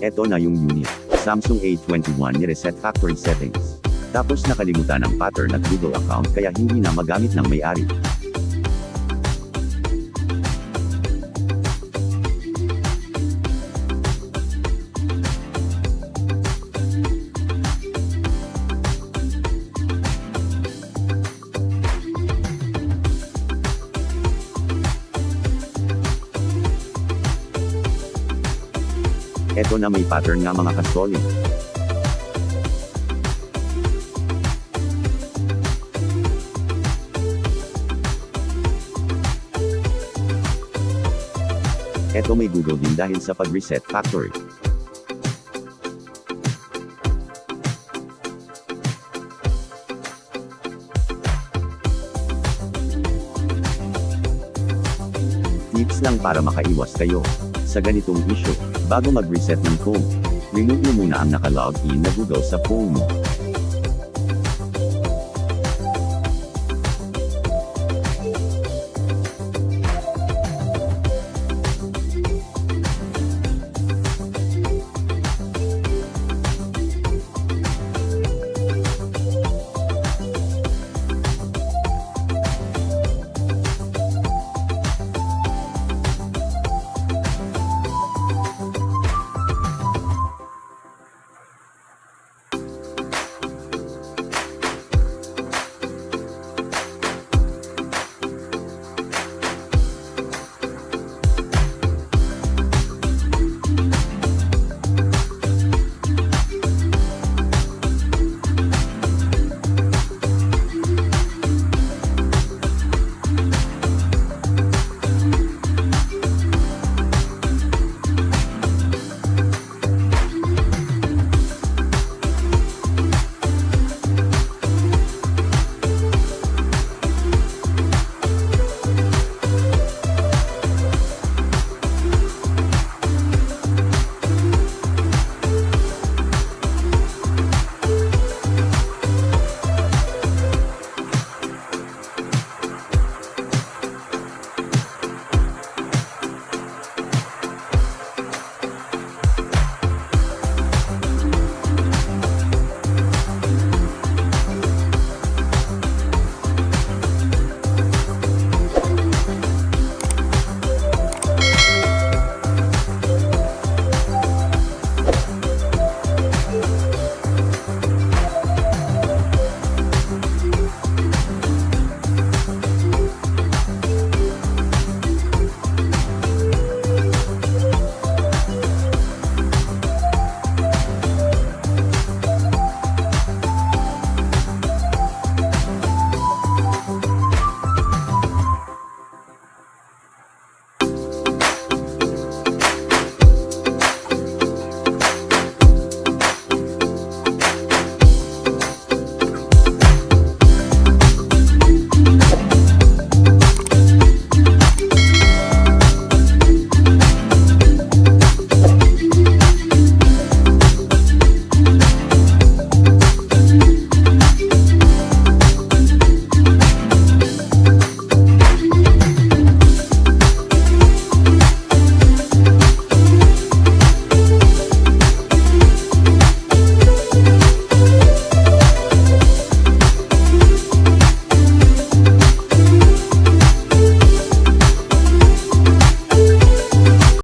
Eto na yung unit. Samsung A21 ni-reset factory settings. Tapos nakalimutan ang pattern at Google account kaya hindi na magamit ng may-ari. Eto na may pattern nga mga kasolid. Eto may Google din dahil sa pag-reset factory. Tips lang para makaiwas kayo sa ganitong issue. Bago mag-reset ng phone, remove mo muna ang naka-log in na Google sa phone mo.